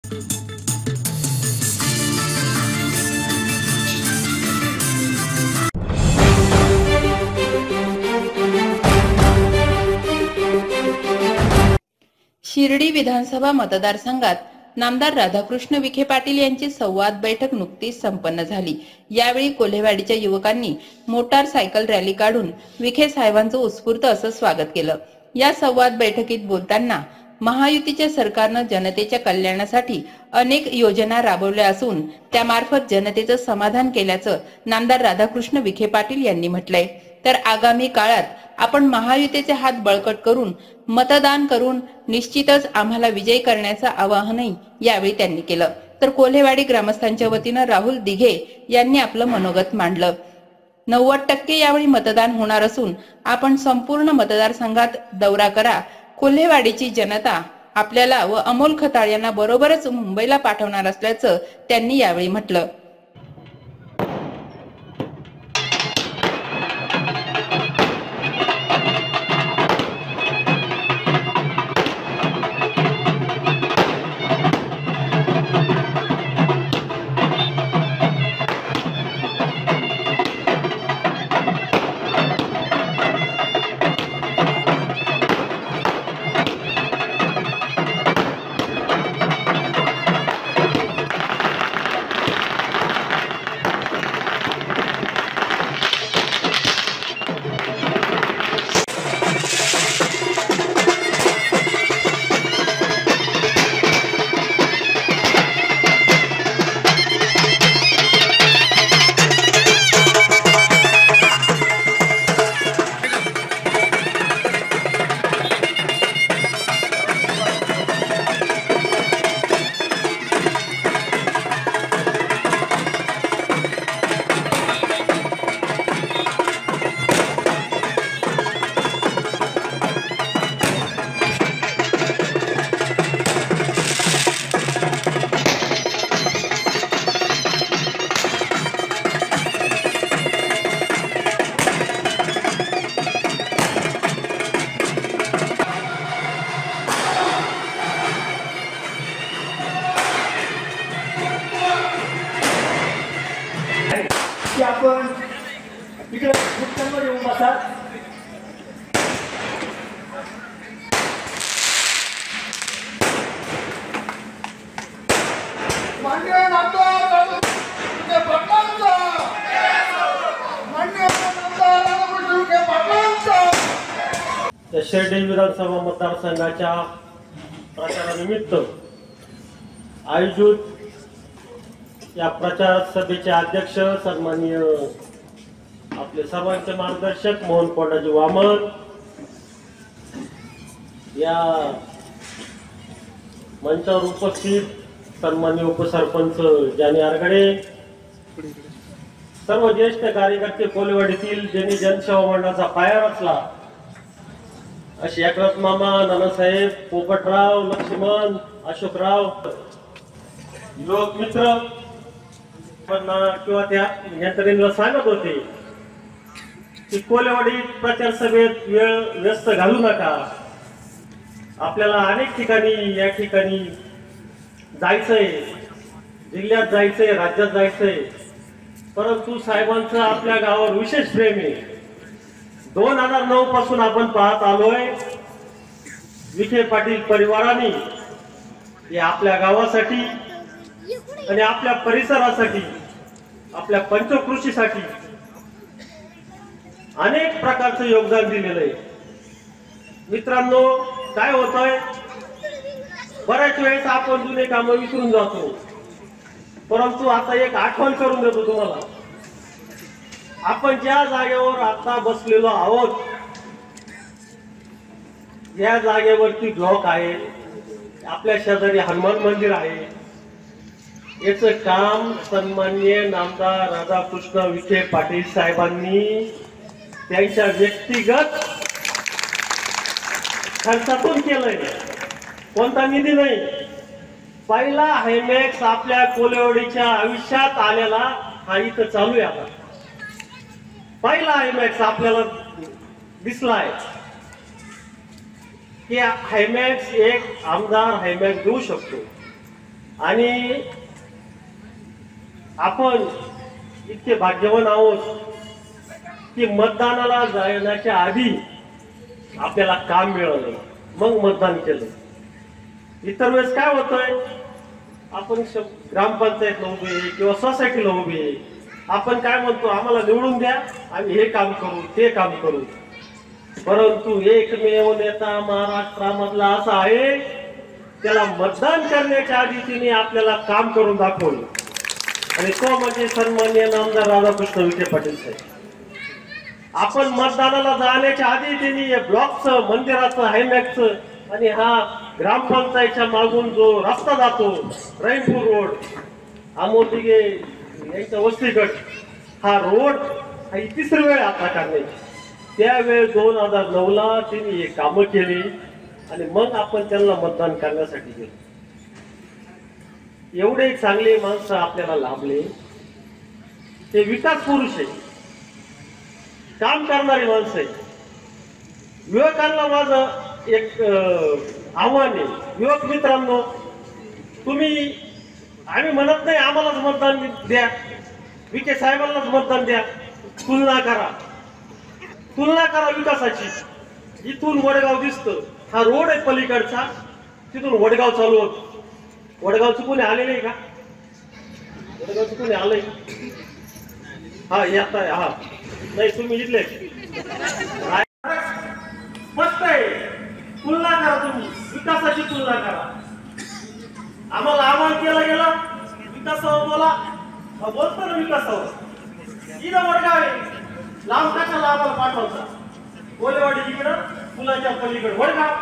शिर्डी विधानसभा मतदारसंघात नामदार राधाकृष्ण विखे पाटील यांची संवाद बैठक नुकतीच संपन्न झाली। यावेळी कोल्हेवाडीच्या युवकांनी मोटारसायकल रॅली काढून विखे साहेबांचं उत्स्फूर्त असं स्वागत केलं। या संवाद बैठकीत बोलताना महायुतीच्या सरकारनं जनतेच्या कल्याणासाठी अनेक योजना राबवल्या असून त्यामार्फत जनतेचं समाधान केल्याचं नामदार राधाकृष्ण विखे पाटील यांनी म्हटलंय। तर आगामी काळात आपण महायुतीचे हात बळकट करून मतदान करून निश्चितच आम्हाला विजयी करण्याचं आवाहनही यावेळी त्यांनी केलं। तर कोल्हेवाडी ग्रामस्थांच्या वतीनं राहुल दिघे यांनी आपलं मनोगत मांडलं। 90% यावेळी मतदान होणार असून आपण संपूर्ण मतदारसंघात दौरा करा। कोल्हेवाडीची जनता आपल्याला व अमोल खताळ यांना बरोबरच मुंबईला पाठवणार असल्याचं त्यांनी यावेळी म्हटलं। की आपण इकडे मुक्तांवर येऊन बसा। शिर्डी विधानसभा मतदारसंघाच्या प्रचारानिमित्त आयोजित या प्रचार सभेचे अध्यक्ष सन्माननीय आपले सर्वांचे मार्गदर्शक मोहन कोंडाजी वामन, या मंचावर उपस्थित सन्माननीय उपसरपंच जानी आरगडे, सर्व ज्येष्ठ कार्यकर्ते, कोल्हेवाडीतील ज्यांनी जनसेवा मंडळाचा पाया रचला अशी एकनाथ मामा, नानासाहेब, पोपटराव, लक्ष्मण, अशोकराव, युवक मित्र पण किंवा त्या यंत्रणेला सांगत होते की कोल्हेवाडी प्रचार सभेत वेळ व्यस्त घालू नका। आपल्याला अनेक ठिकाणी या ठिकाणी जायचंय, जिल्ह्यात जायचंय, राज्यात जायचंय, परंतु साहेबांचं आपल्या गावावर विशेष प्रेम आहे। 2009 पासून आपण पाहत आलोय विखे पाटील परिवाराने हे आपल्या गावासाठी आणि आपल्या परिसरासाठी, आपल्या पंचकृषीसाठी अनेक प्रकारचं योगदान दिलेलं आहे। मित्रांनो, काय होतंय, बऱ्याच वेळेस आपण जुने काम विसरून जातो, परंतु आता एक आठवण करून देतो तुम्हाला। आपण ज्या जागेवर आता बसलेलो आहोत, या जागेवरती ब्लॉक आहे, आपल्या शेजारी हनुमान मंदिर आहे। याचं काम सन्माननीय नामदार राधाकृष्ण विखे पाटील साहेबांनी त्यांच्या व्यक्तिगत खर्चातून केलंय, कोणता निधी नाही। पहिला हायमॅक्स आपल्या कोल्हेवाडीच्या आयुष्यात आलेला हा इथं चालू आहे। आता पहिला हायमॅक्स आपल्याला दिसलाय की हायमॅक्स एक आमदार हायमॅक्स देऊ शकतो। आणि आपण इतके भाग्यवान आहोत की मतदानाला जाण्याच्या आधी आपल्याला काम मिळालं, मग मतदान केलं. इतर वेळेस काय होतंय, आपण ग्रामपंचायतला उभे किंवा सोसायटीला उभे, आपण काय म्हणतो, आम्हाला निवडून द्या, आम्ही हे काम करू ते काम करू. परंतु एकमेव नेता महाराष्ट्रामधला असा आहे, त्याला मतदान करण्याच्या आधी तिने आपल्याला काम करून दाखवलं, आणि तो म्हणजे सन्माननीय नामदार राधाकृष्ण विखे पाटील साहेब. आपण मतदानाला जाण्याच्या आधी त्यांनी हे ब्लॉकचं, मंदिराचं, हायमॅकचं आणि हा ग्रामपंचायतच्या मागून जो रस्ता जातो रहीमपूर रोड, आमोदिगे यांच्या वस्तीगट, हा रोड ही तिसरी वेळ आता काढण्याची. त्यावेळेस 2009ला त्यांनी हे कामं केली आणि मग आपण त्यांना मतदान करण्यासाठी गेलो. एवढे चांगले माणसं आपल्याला लाभले, ते विकास पुरुष आहे, काम करणारी माणसं आहे. युवकांना माझं एक आव्हान आहे, युवक मित्रांनो, तुम्ही, आम्ही म्हणत नाही आम्हालाच मतदान द्या, विखे साहेबांनाच मतदान द्या, तुलना करा, तुलना करा विकासाची. इथून वडगाव दिसतं, हा रोड आहे पलीकडचा, तिथून वडगाव चालू होत. वडगावचं कोणी आलेलं आहे का? वडगावचं कोणी आलंय? हा येत आहे. हा नाही, तुम्ही इथले मस्त आहे. तुलना करा, तुम्ही विकासाची तुलना करा. आम्हाला आव्हान केलं गेलं विकासावर बोला, बोलतो ना विकासावर. इथं वडगाव आहे, लांब कशाला आम्हाला पाठवता? कोलेवाडी इकडं, पुलाच्या पलीकडे वडगाव.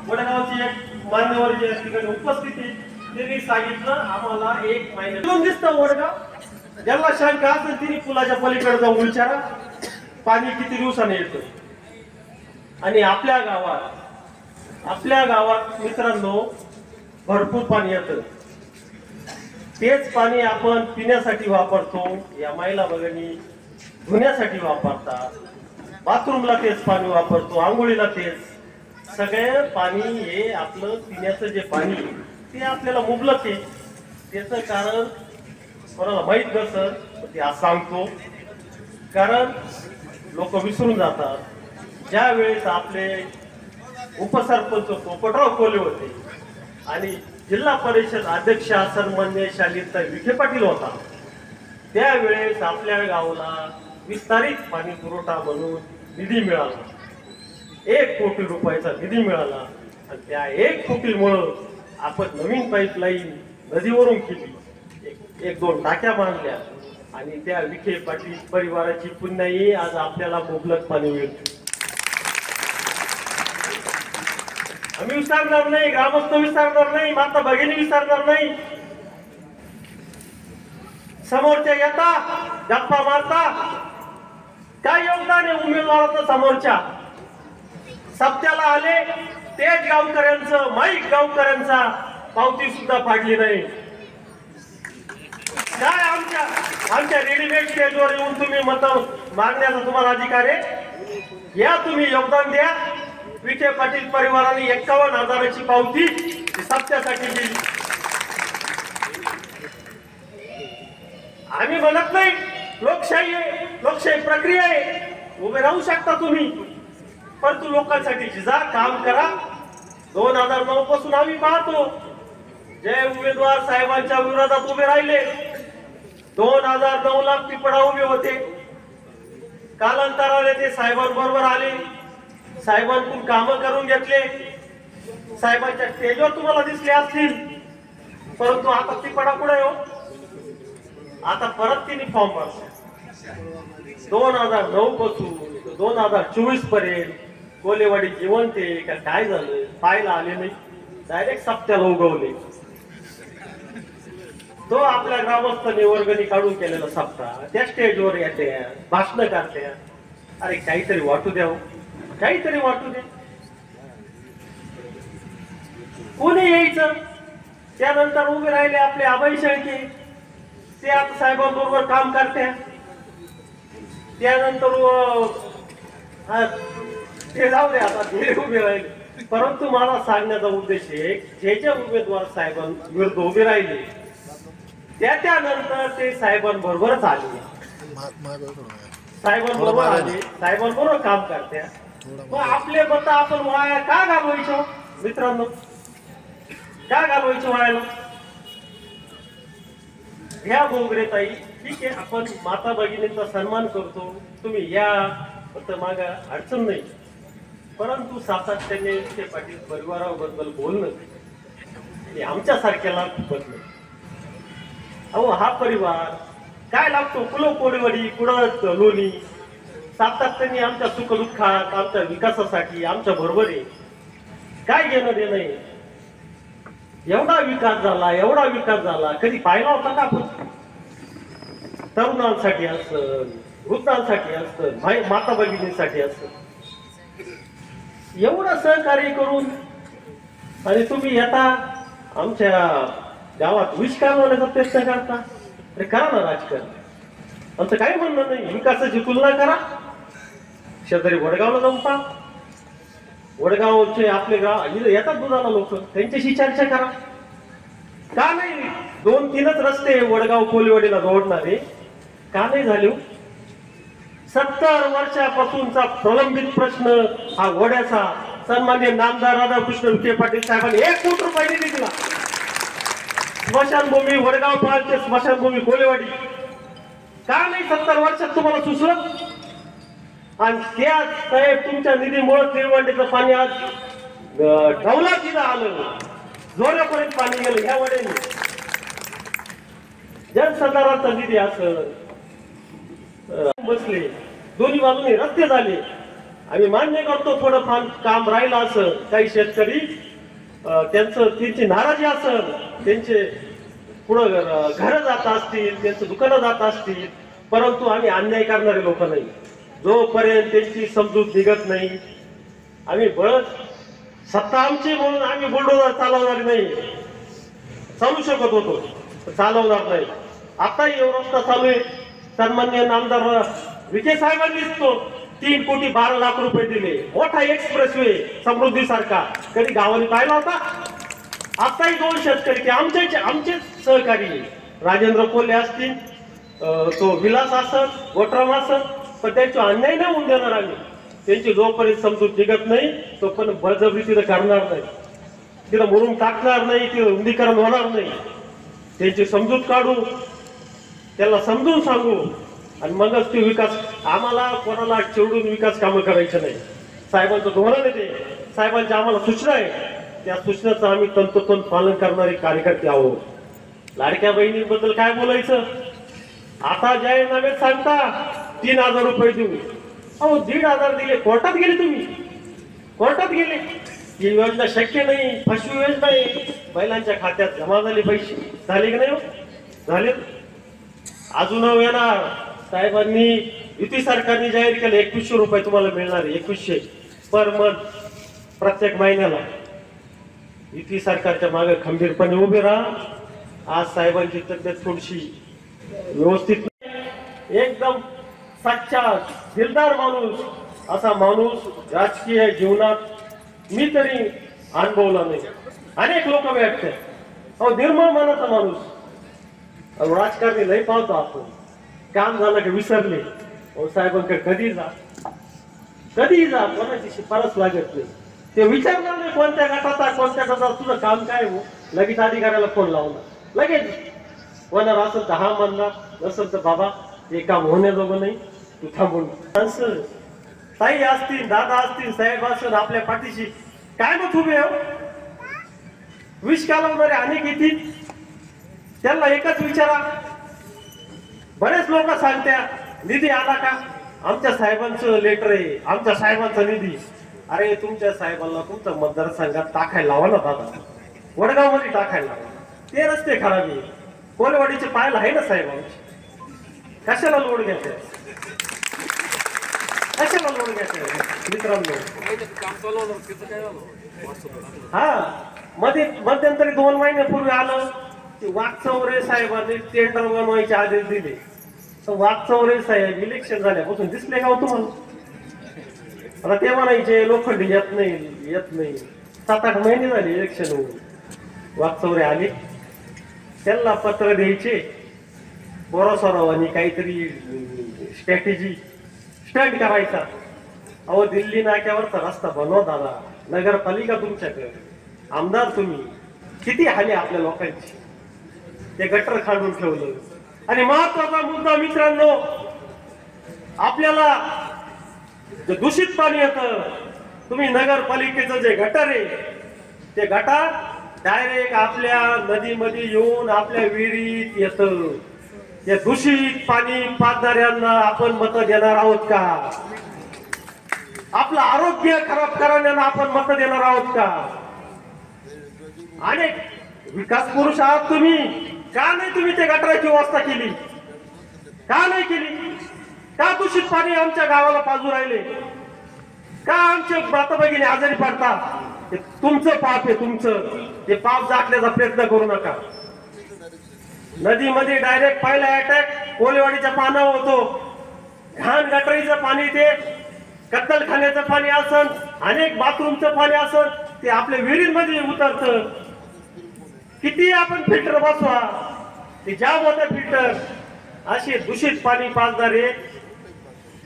वडगावची एक मान्यवर जे तिकडे उपस्थिती, त्यांनी सांगितलं आम्हाला 1 महिन्यात दिसतं वडगाव. ज्यांना शंका असेल तिने पुलाच्या पलीकडे जाऊन विचारा, पाणी किती दिवसाने येतं. आणि आपल्या गावात मित्रांनो भरपूर पाणी येतं. तेच पाणी आपण पिण्यासाठी वापरतो, या महिला भगिनी धुण्यासाठी वापरतात, बाथरूमला तेच पाणी वापरतो, आंघोळीला तेच. सगळे पाणी हे आपलं पिण्याचं जे पाणी ते आपल्याला मुबलक आहे. त्याचं कारण कोणाला माहीत नसतं, ते आज सांगतो. कारण लोक विसरून जातात. ज्या वेळेस आपले उपसरपंच पोपटराव कोले होते आणि जिल्हा परिषद अध्यक्ष सन्माननीय शालिनीताई विखे पाटील होता, त्यावेळेस आपल्या गावाला विस्तारित पाणी पुरवठा म्हणून निधी मिळाला. 1 कोटी रुपयाचा निधी मिळाला आणि त्या 1 कोटीमुळं आपण नवीन पाईपलाईन नदीवरून केली, 1-2 टाक्या बांधल्या आणि त्या विखे पाटील परिवाराची पुण्याही आज आपल्याला मुबलक पाणी मिळते. आम्ही विसरणार नाही, ग्रामस्थ विसरणार नाही, माता भगिनी विसरणार नाही. समोरच्या येता गप्पा मारता, काय योगदान आहे उमेदवाराचं समोरच्या? सप्त्याला आले तेच गावकऱ्यांचं, माईक गावकऱ्यांचा पावती सुद्धा फाडली नाही. काय आमच्या रेडीमेड स्टेजवर येऊन तुम्ही मत मागण्याचा तुम्हाला अधिकार आहे? या, तुम्ही योगदान द्या. विखे पाटील परिवाराने 51,000ची पावती सप्त्यासाठी दिली. आम्ही म्हणत नाही लोकशाही आहे, लोकशाही प्रक्रिया आहे, उभे राहू शकता तुम्ही, परंतु लोकांसाठी जा, काम करा. 2009 पासून आम्ही पाहतो जे उमेदवार साहेबांच्या विरोधात उभे राहिले, 2009ला पिपळा उभे होते, कालांतराने ते साहेबांबरोबर आले, साहेबांकडून कामं करून घेतले, साहेबांच्या स्टेजवर तुम्हाला दिसले असतील. परंतु आता पिपळा कुठे हो? आता परत तिने फॉर्म भरला. 2009 पासून 2024 पर्यंत कोलेवाडी जिवंत आहे का काय झालं पाहायला आले नाही, डायरेक्ट सप्त्याला उगवले. तो आपल्या ग्रामस्थांनी वर्गणी काढून केलेला सप्ताह त्या स्टेजवर येते, भाषण करते. अरे काहीतरी वाटू द्या, काहीतरी वाटू दे. कोणी यायचं? त्यानंतर उभे राहिले आपले अभय शेळके, ते आता साहेबांबरोबर काम करते. त्यानंतर ते जाऊ दे, आता ते उभे राहिले. परंतु मला सांगण्याचा उद्देश आहे, जे जे उमेदवार साहेबांविरुद्ध उभे राहिले त्यानंतर ते साहेबांबरोबरच आले, साहेबांबरोबर आले, साहेबांबरोबर काम करत्या. मग आपले मत आपण वाया का घालवायचं मित्रांनो? का घालवायचं वायाला? ह्या बोगरे ताई, ठीक आहे, आपण माता भगिनींचा सन्मान करतो, तुम्ही या, फक्त मागा अडचण नाही. परंतु सातत्याने विखे पाटील परिवाराबद्दल बोलणं हे आमच्यासारख्याला बदल. अहो, हा परिवार काय लागतो, कुलो कोडीवडी कुडत लोणी, सातत्याने आमच्या सुखदुःखात, आमच्या विकासासाठी आमच्या बरोबर आहे. काय घेणं देणं आहे? एवढा विकास झाला, एवढा विकास झाला, कधी पाहिला होता का आपण? तरुणांसाठी असतं, वृद्धांसाठी असतं, माता भगिनींसाठी असतं, एवढं सहकार्य करून आणि तुम्ही आता आमच्या गावात विष काढवण्याचा प्रयत्न करता. अरे करा ना राजकारण, आमचं काही म्हणणं नाही. विकासाची तुलना करा, शेजारी वडगावला जाऊन पहा, वडगावचे आपले गाव येतात दुधाला लोक, त्यांच्याशी चर्चा करा. का नाही 2-3च रस्ते वडगाव कोलीवाडीला जोडणारे का नाही झाले? 70 वर्षापासूनचा प्रलंबित प्रश्न हा वड्याचा सन्माननीय नामदार राधाकृष्ण विखे पाटील साहेबांनी 1 कोटी रुपये निधी दिला. स्मशानभूमी वडगाव पालचे, स्मशानभूमी कोलेवाडी, का नाही 70 वर्षात तुम्हाला सुचलं? आणि त्या साहेब तुमच्या निधीमुळे तिळवंडीचं पाणी आज ढवला तिथं आलं, जोऱ्यापर्यंत पाणी गेलं. ह्या वड्याने जनसाधारणचा निधी असं बसले, दोन्ही बाजूने रस्ते झाले. आम्ही मान्य करतो थोडं काम राहिलं असं, काही शेतकरी त्यांची नाराजी असेल, त्यांचे पुढं घर जात असतील, त्यांचं दुकानं जात असतील, परंतु आम्ही अन्याय करणारे लोक नाही. जोपर्यंत त्यांची समजूत निघत नाही, आम्ही सत्ता आमची म्हणून आम्ही बुलडोजर चालवणार नाही. चालू शकत होतो, चालवणार नाही. आता रस्ता चालू आहे, सन्माननीय नामदार विखे साहेबांनीच तो 3 कोटी 12 लाख रुपये दिले. मोठा एक्सप्रेसवे समृद्धी सारखा कधी गावाने पाहिला होता? आताही 2 शेतकरी आमचे सहकारी राजेंद्र कोल्हे असतील, तो विलास असत, गोटराम असत, पण त्यांची अन्याय नाही होऊन देणार आम्ही. त्यांची जोपर्यंत समजूत निघत नाही तोपर्यंत बळजबरी तिथं करणार नाही, तिथं मुरुम टाकणार नाही, तिथं रुंदीकरण होणार नाही. त्यांची समजूत काढू, त्याला समजून सांगू, आणि मगच ते विकास. आम्हाला कोणाला चिरडून विकास कामं करायचं नाही. साहेबांचं धोरण आहे ते, साहेबांच्या आम्हाला सूचना आहे, त्या सूचनेचं आम्ही तंतोतंत पालन करणारे कार्यकर्ते आहोत. लाडक्या बहिणीबद्दल काय बोलायचं? आता जाहीरनाम्यात सांगता 3000 रुपये देऊ. अहो 1500 दिले, कोर्टात गेले तुम्ही, कोर्टात गेले. ही योजना शक्य नाही, फसवी योजना आहे. महिलांच्या खात्यात जमा झाले पैसे, झाले की नाही? झाले. अजून येणार. साहेबांनी युती सरकारने जाहीर केलं 2100 रुपये तुम्हाला मिळणार, 2100 पर मंथ प्रत्येक महिन्याला. युती सरकारच्या मागे खंबीरपणे उभे राहा. आज साहेबांची तब्येत थोडीशी व्यवस्थित नाही, एकदम सच्चा दिलदार माणूस, असा माणूस राजकीय जीवनात मी तरी अनुभवला नाही. अनेक लोक भेटतात, अहो निर्मळ मनाचा माणूस. राजकारणी नाही पाहतो आपण, काम झालं की विसरले. साहेबांकडे कधी जा, कोणाची शिफारस लागत नाही. ते विचारणार नाही कोणत्या गटाचा तुझं काम काय हो, लगेच अधिकाऱ्याला फोन लावणार, लगेच होणार असेल तर हा म्हणणार, नसेल तर बाबा हे काम होण्याजोगं नाही, तू थांबून. ताई असतील, दादा असतील, साहेब असतील, आपल्या पाठीशी काय मग उभे हो? विष कालवणारे अनेक येतील, त्यांना एकच विचारा. बरेच लोक सांगत्या निधी आला का? आमच्या साहेबांचं लेटर आहे, आमच्या साहेबांचा निधी. अरे तुमच्या साहेबांना तुमच्या मतदारसंघात टाकायला लावा ना दादा, वडगाव मध्ये टाकायला लावा. ते रस्ते खराब आहे, कोलवाडीचे पाहायला आहे ना साहेब आमचे. कशाला लोड घ्यायचं, कशाला लोड घ्यायचं मित्रांनो? हा मध्यंतरी 2 महिन्यापूर्वी आलं की वाघचौरे साहेबांनी टेंडर बनवायचे आदेश दिले. तर वाघचौरे साहेब इलेक्शन झाल्यापासून दिसले का हो तुम्हाला? आता ते म्हणायचे लोखंडी येत नाही 7-8 महिने झाले इलेक्शन होऊन. वाकचौरे आले, त्यांना पत्र द्यायचे, बोरासरावांनी काहीतरी स्ट्रॅटेजी स्टंट करायचा. अहो दिल्ली नाक्यावरचा रस्ता बनवा दादा, नगरपालिका तुमच्याकडे, आमदार तुम्ही, किती हाले आपल्या लोकांची. ते गटर काढून ठेवलं. आणि महत्वाचा मुद्दा मित्रांनो, आपल्याला जे दूषित पाणी येतं, तुम्ही नगरपालिकेचं जे गटर आहे, ते गटार डायरेक्ट आपल्या नदीमध्ये येऊन आपल्या विहिरीत येतं. या दूषित पाणी पाजणाऱ्यांना आपण मत देणार आहोत का? आपलं आरोग्य खराब करणाऱ्यांना आपण मत देणार आहोत का? आणि विकास पुरुष आहात तुम्ही, का नाही तुम्ही ते गटाराची व्यवस्था केली? का नाही केली? का दूषित पाणी आमच्या गावाला पाजू राहिले? का आमचे माता भगिनी आजारी पडतात? ते तुमचं पाप आहे, तुमचं. ते पाप झाकण्याचा प्रयत्न करू नका. नदीमध्ये डायरेक्ट पहिला अटॅक कोलेवाडीच्या पानावर होतो. घाण गटारीचं पाणी, ते कत्तलखान्याचं पाणी असन, अनेक बाथरूमचं पाणी असन, ते आपल्या विहिरींमध्ये उतरतं. किती आपण फिल्टर बसवा, ते जाम होतं फिल्टर. असे दूषित पाणी पाजणारे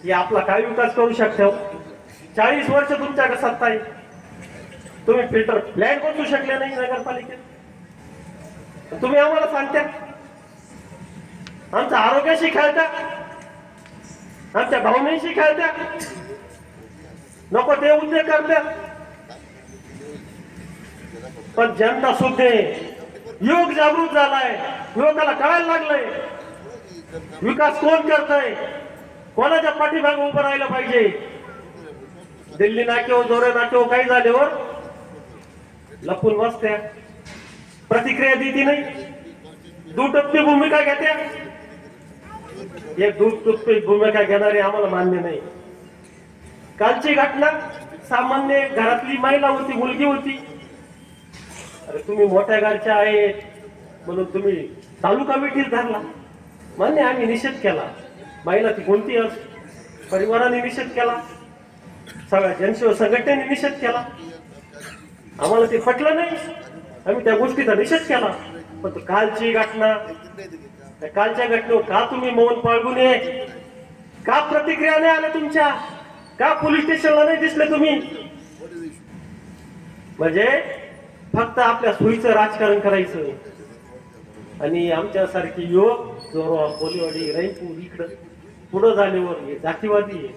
हे आपला काय विकास करू शकतो? 40 वर्ष तुमच्याकडे सत्ता आहे, तुम्ही फिल्टर प्लॅन बसू शकले नाही नगरपालिकेत. तुम्ही आम्हाला सांगता आमच्या आरोग्याशी खेळता, आमच्या भावनेशी खेळता, नको ते उद्योग करता. पण जनता सुद्धा युवक जागृत झालाय, युवकाला कळायला लागलंय विकास कोण करतय, कोणाच्या पाठीमागे उभं राहिलं पाहिजे. दिल्ली नाक्यावर, जोरे नाक्यावर काही झाल्यावर लपून बसत्या, प्रतिक्रिया देती नाही, दुटप्पी भूमिका घेत्या. एक दुटप्पी भूमिका घेणारी आम्हाला मान्य नाही. कालची घटना, सामान्य घरातली महिला होती, मुलगी होती. अरे तुम्ही मोठ्या गाडच्या आहेत म्हणून तुम्ही तालुका मिठीत धरला, मान्य, आम्ही निषेध केला. महिला ती कोणती परिवाराने निषेध केला, सगळ्या जनसेवा संघटनेने निषेध केला. आम्हाला ते पटलं नाही, आम्ही त्या गोष्टीचा निषेध केला. पण कालची घटना, त्या कालच्या घटनेवर का तुम्ही मौन पाळगू नये? का प्रतिक्रिया नाही आल्या तुमच्या? का पोलीस स्टेशनला नाही दिसले तुम्ही? म्हणजे फक्त आपल्या सोयीचं राजकारण करायचं. आणि आमच्यासारखी युवक जोरवा, कोलीवाडी, रईपूर इकडं पुढं झाल्यावर हे जातीवादी आहे,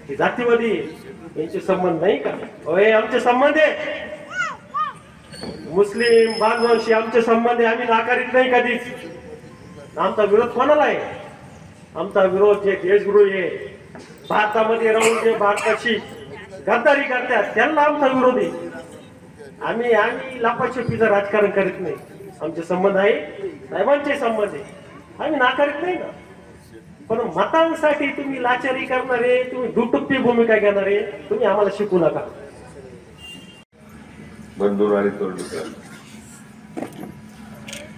हे जातीवादी आहे. यांचे संबंध नाही का? होय, आमचे संबंध आहे. मुस्लिम बांधवांशी आमचे संबंध आहे, आम्ही नाकारीत नाही कधीच. आमचा विरोध कोणाला आहे? आमचा विरोध जे देशद्रोही आहे, भारतामध्ये राहून जे भारताची गद्दारी करतात, त्यांना आमचा विरोध आहे. आम्ही लापाछपीचं राजकारण करीत नाही. आमचे संबंध आहे, साहेबांचे संबंध आहे, आम्ही नाकारीत नाही ना. पण मतांसाठी तुम्ही लाचारी करणारे, तुम्ही दुटप्पी भूमिका घेणारे, तुम्ही आम्हाला शिकू नका. बंधू आणि तरुण मित्रांनो,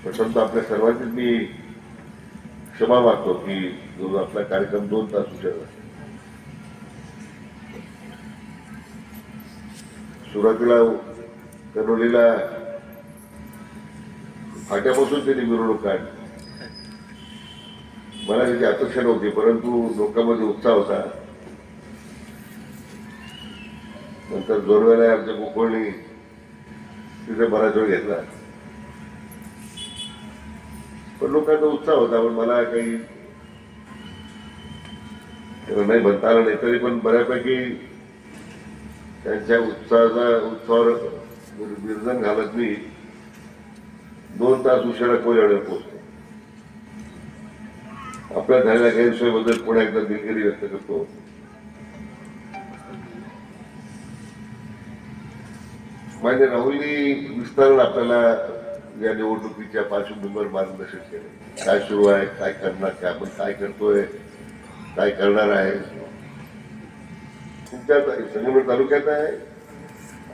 प्रथमतः आपल्या सर्वांची मी क्षमा मागतो की जो आपला कार्यक्रम 2 तास उशिरा. सुरुवातीला करोलीला फाट्यापासून त्यांनी मिरवणूक काढली. मला त्याची अपेक्षा नव्हती, परंतु लोकांमध्ये उत्साह होता. नंतर जोरवेला आमच्या गोकुळनी तिथे बराच वेळ घेतला, पण लोकांचा उत्साह होता. पण मला काही नाही म्हणता आलं नाही, तरी पण बऱ्यापैकी त्यांच्या उत्साहावर विरजन घालत मी 2 तास उशिरा कोल्यावर पोहोचतो. आपल्या झालेल्या गैरसोयीबद्दल पुन्हा एकदा दिलगिरी व्यक्त करतो. मान्य राहुलनी विस्तारण आपल्याला या निवडणुकीच्या पार्श्वभूमीवर मार्गदर्शन केले. काय सुरू आहे, काय करणार, काय आपण काय करतोय, काय करणार आहे. तुमच्या संगमेश्वर तालुक्यात आहे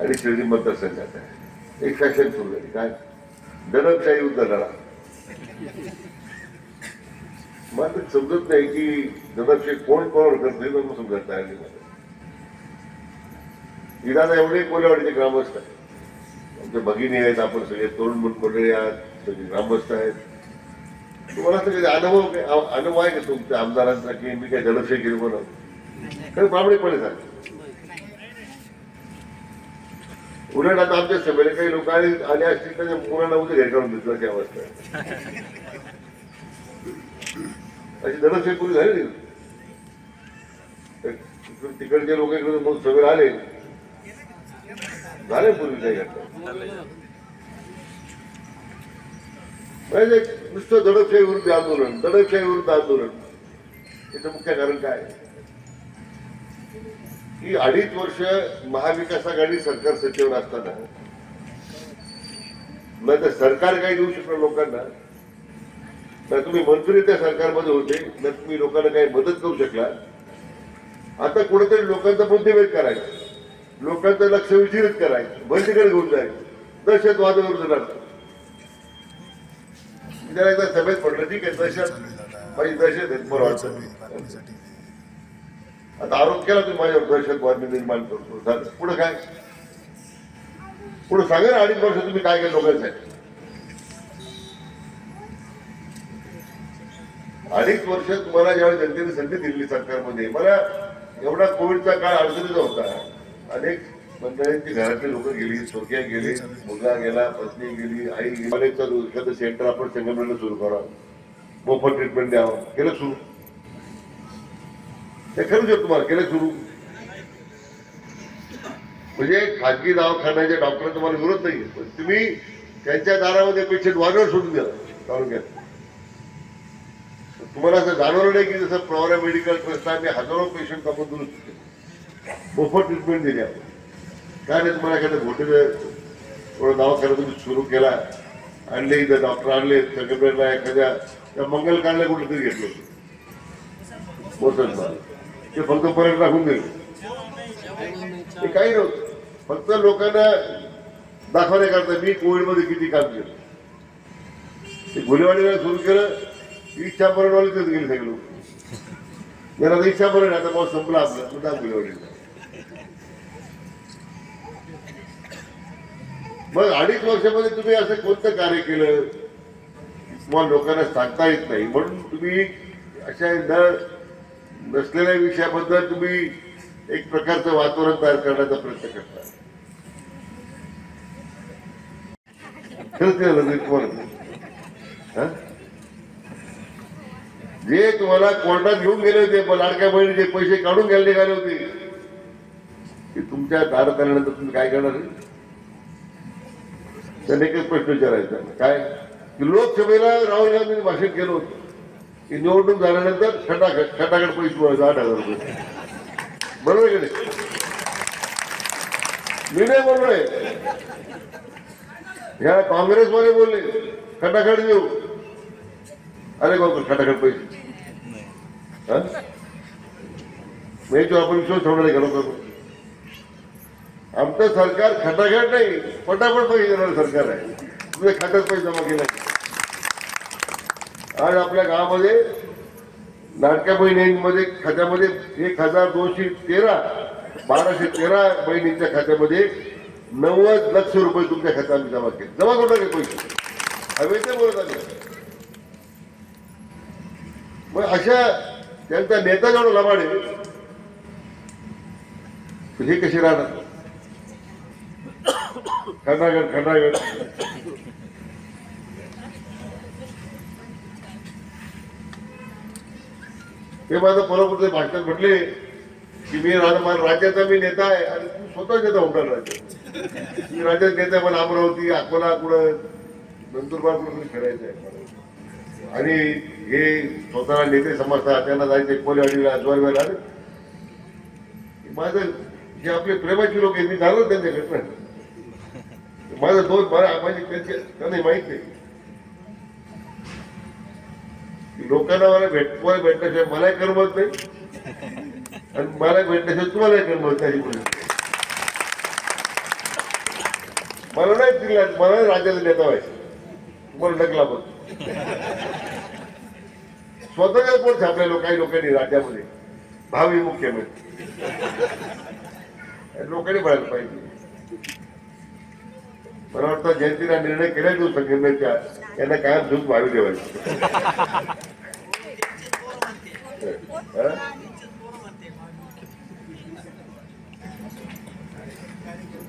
आणि शिर्डी मतदारसंघात आहे. एक फॅशन सुरू झाली, काय दडपशाही युद्ध लढा. मला समजत नाही की दडपशाही कोण कोणावर करतोय, पण समजत नाही. इराणा एवढे कोल्हेवाडीचे ग्रामस्थ आहेत, आमच्या भगिनी आहेत, आपण सगळे तरुण मंडळी आहात, सगळे ग्रामस्थ आहेत. तुम्हाला सगळे अनुभव आहे का तुमच्या आमदारांचा की मी काय दडपशाही केली म्हणून? काही प्रामाणिकपणे सांग. उलट आता आमच्या सभेला काही लोक आले असतील तर मुलांना उद्या घरी काढून देतो अशी अवस्था आहे. अशी दडपशाही पूर्वी झाली नाही. तिकडचे लोक इकडे मग सगळे आले झाले पूर्वी काही घटना. म्हणजे नुसतं दडपशाही विरुद्ध आंदोलन, दडपशाही विरुद्ध आंदोलन. याचं मुख्य कारण काय की 2.5 वर्ष महाविकास आघाडी सरकार सत्तेवर असताना न तर सरकार काही देऊ शकलं लोकांना, ना तुम्ही मंत्री त्या सरकारमध्ये होते, ना तुम्ही लोकांना काही मदत करू शकला. आता कुठेतरी लोकांचा बुद्धिभेद करायचा, लोकांचं लक्ष विचलित करायचं, बंदीकडे घेऊन जायचं, दहशतवादाविरुद्ध लढतात. त्याला एकदा सभेत पडलं ठीक आहे दहशत माझी दहशत आहे बरं वाटतं. आता आरोप केला तुम्ही माझ्यावर दहशतवाद निर्माण करतो, झालं पुढे काय? पुढे सांगा ना 2.5 वर्ष तुम्ही काय केलं लोकांसाठी. 2.5 वर्ष तुम्हाला ज्यावेळी जनतेने संधी दिली सरकारमध्ये, मला एवढा कोविडचा काळ अडचणीचा होता. अनेक मंडळींची घरातली लोक गेली, सोक्या गेली, मुलगा गेला, पत्नी गेली, आई गेली. एखादं सेंटर आपण संगमनेरला सुरू करा, मोफत ट्रीटमेंट द्यावं, केलं सुरू. ते खरंच तुम्हाला केलं सुरू. म्हणजे खाजगी दवाखान्याच्या डॉक्टर तुम्हाला विरोध नाही, पण तुम्ही त्यांच्या दारामध्ये पेशंट वाढवून सोडून द्या तालुक्यात. तुम्हाला असं जाणवलं नाही की जसं प्रवरा मेडिकल ट्रस्ट आम्ही हजारो पेशंट आपण दुरुस्त केले, मोफत ट्रीटमेंट दिली आपण. काय नाही तुम्हाला एखाद्या मोठे थोडा दवाखाना तुम्ही सुरू केला, आणले इथं डॉक्टर आणले संगमनेरला, एखाद्या मंगल काढल्या कुठे तरी घेतलं मोठं माल, ते फक्त परत राखून दिलं. ते काही नव्हतं, फक्त लोकांना दाखवण्याकरता मी कोविडमध्ये किती काम केलं. ते गुन्हेवाडीला सुरू केलं, इच्छा मरणवालीच गेले सगळे लोक. जरा इच्छा मरण आता पाऊस संपला आपला, सुद्धा गुन्हेवाडीला. मग 2.5 वर्षामध्ये तुम्ही असं कोणतं कार्य केलं तुम्हाला लोकांना सांगता येत नाही, म्हणून तुम्ही अशा नसलेल्या विषयाबद्दल तुम्ही एक प्रकारचं वातावरण तयार करण्याचा प्रयत्न करता. खरंच तुम्हाला जे तुम्हाला कोर्टात घेऊन गेले होते, लाडक्या बहिणीचे पैसे काढून घ्यायला निघाले होते, की तुमच्या दारात आल्यानंतर तुम्ही काय करणार? त्यांनी एकच प्रश्न विचारायचा काय की लोकसभेला राहुल गांधींनी भाषण केलं होतं की निवडणूक झाल्यानंतर खटाखट पैसे 8,000 रुपये. बरोबर आहे की नाही? मी नाही बोललोय, ह्या काँग्रेसवाले बोलले खटाखट देऊ. अरे बाबा खटाखट पैसे आपण विश्वास ठेवणार आहे का लोकांना? आमचं सरकार खटाखट नाही, पटापट पैसे देणारं सरकार आहे. तुम्ही खात्यात पैसे जमा केला. आज आपल्या गावामध्ये लाडक्या बहिणींमध्ये खात्यामध्ये 1,213 1,213 बहिणींच्या खात्यामध्ये 90 लाख रुपये तुमच्या खात्यात जमा केले. जमा करू नका पैसे, हवे ते बोलत आले. मग अशा त्यांचा नेता जेवढा लबाडे हे कसे राहणार? खटाखट ते माझं कोल्हापूरचे भाषणात म्हटले की मी राज्याचा मी नेता आहे आणि तू स्वतः नेता होणार राज्यात. मी राज्यात नेता आहे, मला अमरावती अकोला कुठं नंदुरबार कुठं खेळायचं आहे. आणि हे स्वतःला नेते समजतात, त्यांना जायचे कोल्हेवाडीला ज्वारीवाला. माझं जे आपले प्रेमाची लोक आहेत मी जाणार त्यांच्याकडे. माझं दोन माझी त्यांना माहित नाही लोकांना मला भेटण्याशिवाय मलाही करमत नाही आणि मला भेटण्याशिवाय तुम्हालाही करमत नाही. मला नाही दिला, मला राज्याचा नेता व्हायचं, तुम्हाला ढकला पण स्वतःच्या पोट छापले काही लोकांनी राज्यामध्ये भावी मुख्यमंत्री. लोकांनी बघायला पाहिजे. मला वाटतं जयंतीला निर्णय केला तो संघटनेच्या यांना कायम झूज व्हावी ठेवायची.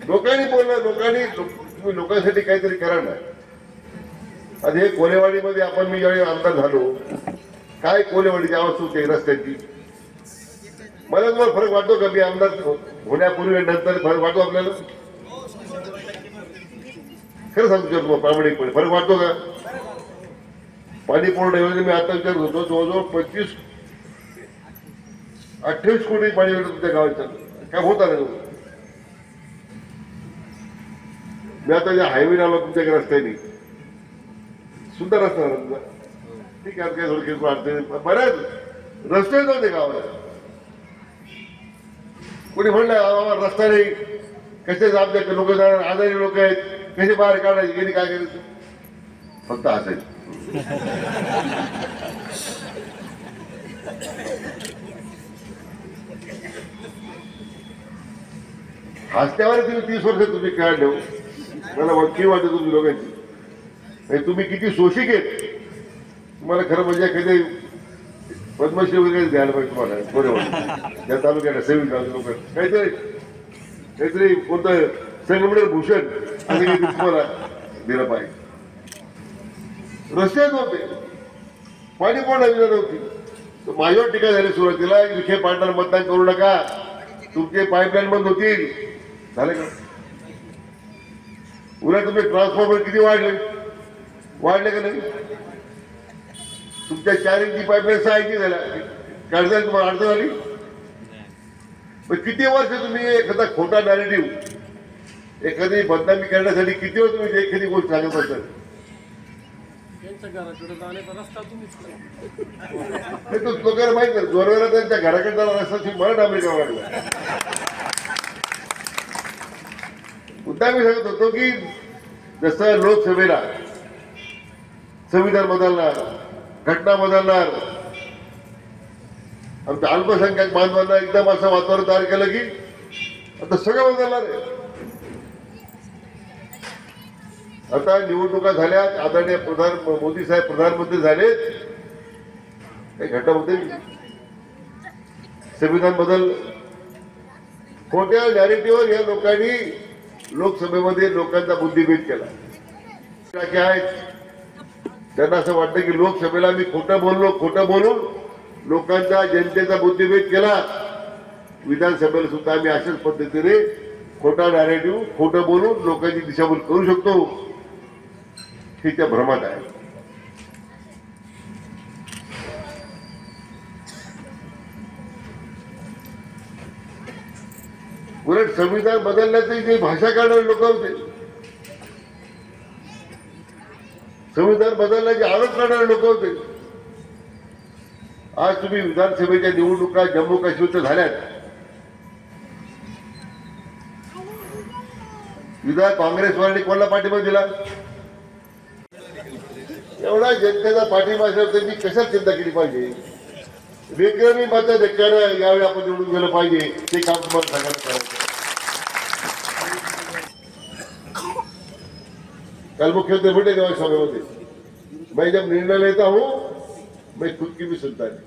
लोकांनी बोललं, तुम्ही लोकांसाठी काहीतरी करा ना. आता हे कोलेवाडीमध्ये आपण मी ज्यावेळी आमदार झालो, काय कोलेवाडीची अवस्था होती रस्त्याची. मला तुम्हाला फरक वाटतो का? मी आमदार होण्यापूर्वी नंतर फरक वाटतो आपल्याला? खरं सांगतो तुम्हाला प्रामाणिकपणे, फरक वाटतो का? पाणी पुरवठा योजना मी आता विचारत होतो, जवळजवळ 28 कोटी पाणी तुमच्या गावाच्या काय होत आलं. मी आता ज्या हायवे आलो तुमच्याकडे रस्त्याने, सुंदर रस्ता तुमचा, ठीक आहे, काय थोडं अडचणी बऱ्याच रस्ते नव्हते गावाला. कोणी म्हणलं रस्ता नाही, कसे जात लोक आजारी लोक आहेत, कसे बाहेर काढायचे, गेली काय करायचं, फक्त असायचं. हस्त्यावर तुम्ही 30 वर्ष तुम्ही काय ठेवू, मला वाटकी वाटत तुम्ही लोकांची. तुम्ही किती शोषिक आहेत, तुम्हाला खरं म्हणजे कधी पद्मश्री वगैरे द्यायला पाहिजे तुम्हाला. बरोबर, या तालुक्याला सेविंग लोक काहीतरी कोणतं संगमनेर भूषण असं काही तुम्हाला दिलं पाहिजे. रस्ते नव्हते, पाणी कोणा विचार नव्हती. माझ्यावर टीका झाली सुरुवातीला, विखे पाटणार मतदान करू नका, तुमचे पाईपलाईन बंद होतील. झाले का? उलट तुमचे ट्रान्सफॉर्मर किती वाढले का नाही? तुमच्या 4 इंची पाईपलाईन 6 इंची झाल्या, काय झालं तुम्हाला अडचण आली? पण किती वर्ष तुम्ही एखादा खोटा नॅरेटिव्ह, एखादी बदनामी करण्यासाठी किती वेळ तुम्ही एखादी गोष्ट सांगत असतात. लोकांना माहित नाही, जोरवेळा त्यांच्या घराकडे जाणार रस्ता मला डांबरी वाढला. मुद्दा मी सांगत होतो की जसं लोकसभेला संविधान बदलणार, घटना बदलणार, आमच्या अल्पसंख्याक बांधवांना एकदम असं वातावरण तयार केलं की आता सगळं बदलणार आहे. आता निवडणुका झाल्या, आदरणीय मोदी साहेब प्रधानमंत्री झाले, काही घटना होते, संविधान बदल. खोट्या नॅरेटिव्हवर या लोकांनी लोकसभेमध्ये लोकांचा बुद्धिभेद केला. आहेत त्यांना असं वाटतं की लोकसभेला मी खोटं बोलून लोकांचा, जनतेचा बुद्धिभेद केला. विधानसभेला सुद्धा आम्ही अशाच पद्धतीने खोटा नॅरेटिव्ह, खोटं बोलून लोकांची दिशाभूल करू शकतो, हे त्या भ्रमात आहे. उलट संविधान बदलण्याची जी भाषा काढणारे लोक होते, संविधान बदलण्याचे आरोप करणारे लोक होते. आज तुम्ही विधानसभेच्या निवडणुका जम्मू काश्मीरच्या झाल्यात, काँग्रेसवाल्यांनी कोणाला पाठिंबा दिला? एवढा जनतेचा पाठिंबा असल्यावर त्यांनी कशात चिंता केली पाहिजे? विक्रमी मतं धक्क्यानं यावेळी आपण निवडून गेलं पाहिजे, ते काम तुम्हाला सांगायला करायचं. कल मुख्यमंत्री बैठे गए सभेमध्ये, मैं जब निर्णय लेता हूं मैं खुद की भी सुनता नहीं.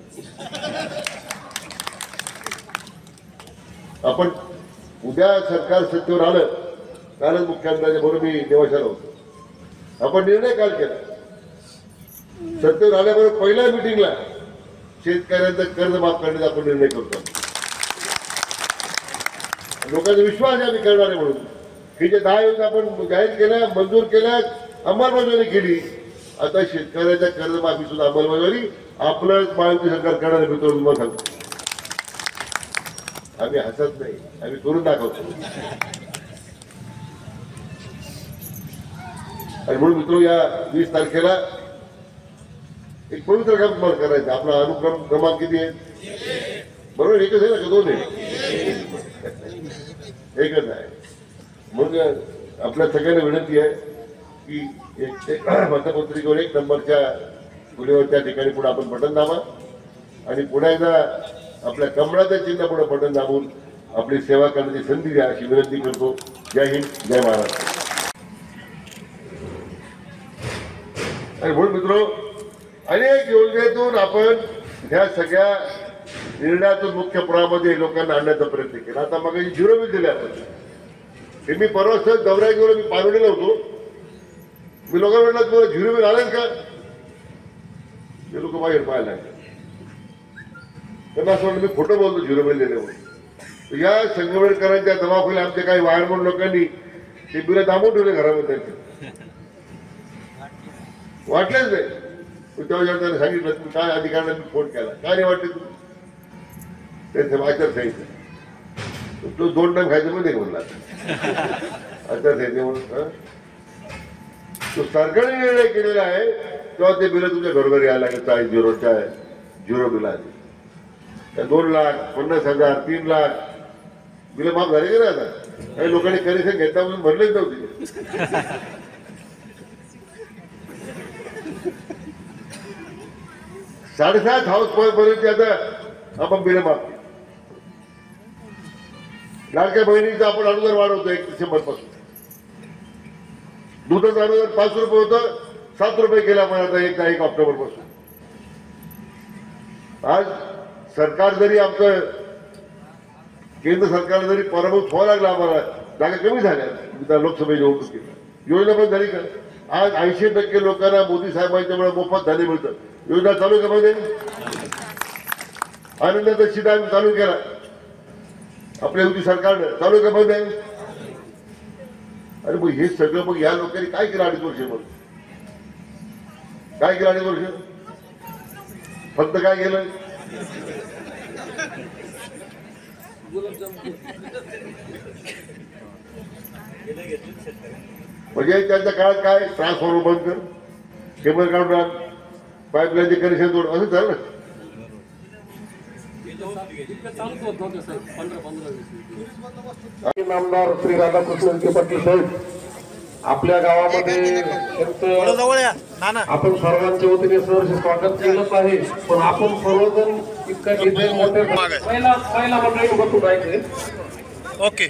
आपण उद्या सरकार सत्तेवर आलं, कालच मुख्यमंत्र्यांच्या बरोबर मी निवासाला होतो. आपण निर्णय काल केला, सत्तेवर आल्याबरोबर पहिल्या मिटिंगला शेतकऱ्यांचं कर्ज माफ करण्याचा आपण निर्णय करतो. लोकांचा विश्वास आम्ही करणार आहे म्हणून हे जे 10 योजना आपण जाहीर केल्या, मंजूर केल्या, अंमलबजावणी केली. आता शेतकऱ्याच्या कर्जमाफी सुद्धा अंमलबजावणी आपलं महायुती सरकार करणार आहे. मित्र तुम्हाला सांगतो, आम्ही हसत नाही, आम्ही करून दाखवतो. आणि म्हणून मित्र या 20 तारखेला एक पवित्र काम तुम्हाला करायचं. आपला अनुक्रम क्रमांक किती आहे? बरोबर, एकच आहे ना का 2 आहे? एकच आहे. मग आपल्या सगळ्यांना विनंती आहे की एक मतपत्रिकेवर 1 नंबरच्या पुढेवर त्या ठिकाणी पुढे आपण बटन दाबा आणि पुन्हा एकदा आपल्या कमळाच्या चिन्ह पुढे बटन दाबून आपली सेवा करण्याची संधी द्या अशी विनंती करतो. जय हिंद, जय महाराष्ट्र. आणि म्हणून मित्र, अनेक योजनेतून आपण ह्या सगळ्या निर्णयातून मुख्य प्रवाहामध्ये लोकांना आणण्याचा प्रयत्न केला. आता मग 0 बिल दिले आपण. हे मी परवा सहज दौऱ्या गेलो, मी पारवडीला होतो. मी लोकांना म्हटलं तुम्हाला 0 बिल आलं का? ते लोक बाहेर पाहायला लागले. त्यांना असं वाटलं मी खोटं बोलतो 0 बिल दिल्यामुळे. या संगमेश्वरकरांच्या दबावाखाली आमच्या काही वायरमन लोकांनी ते बिल दाबून ठेवले घरामध्ये. वाटलेच नाही. तेव्हा जेव्हा त्यांनी सांगितलं तुम्ही काय अधिकाऱ्यांना मी फोन केला, काय नाही वाटले तुम्ही? त्यांचं आचारसंहिता तो 2 टाइम खायचं मध्ये म्हणला आचारसंहिते म्हणून. तो सरकारने निर्णय केलेला आहे तेव्हा ते बिल तुमच्या घरोघरी यायला लागेल. 0 बिल आले. त्या 2 लाख 50,000 3 लाख बिल माफ झाले की नाही? आता काही लोकांनी कनेक्शन घेतला म्हणून भरलेच नव्हते. 7.5 हाऊस पर्यंत आता आपण बिल माफ केली. लाडक्या बहिणीचं आपण अनुदान वाढवतो 1 डिसेंबर पासून. दुधाचं अनुदान 5 रुपये होतं, 7 रुपये केलं आपण आता 1 ऑक्टोबर पासून. आज सरकार जरी आमचं केंद्र सरकार जरी पराभूत व्हावं लागला, आम्हाला जागा कमी झाल्या लोकसभा निवडणुकीत, योजना पण झाली का? आज 80% लोकांना मोदी साहेबांच्यामुळे मोफत धान्य मिळतं. योजना चालू का मध्ये? आनंदाचा शिधा आम्ही चालू केला आपल्या युती सरकारनं. चालू का मध्ये? अरे मग हे सगळं मग या लोकांनी काय केलं 2.5 वर्ष? मग काय केलं 2.5 वर्ष? फक्त काय केलं? म्हणजे त्यांच्या काळात काय ट्रान्सफॉर्मर बंद कर, केबल काढून राख, पाईपलाईनचे कनेक्शन जोड, असं झालं. आमदार श्री राधाकृष्ण विखे पाटील साहेब आपल्या गावामध्ये आपण सर्वांच्या वतीने सहर्ष स्वागत केलंच आहे. पण आपण सर्वजण इतका इथे मोठे पहिला मंडळी बसून राहायचे. ओके.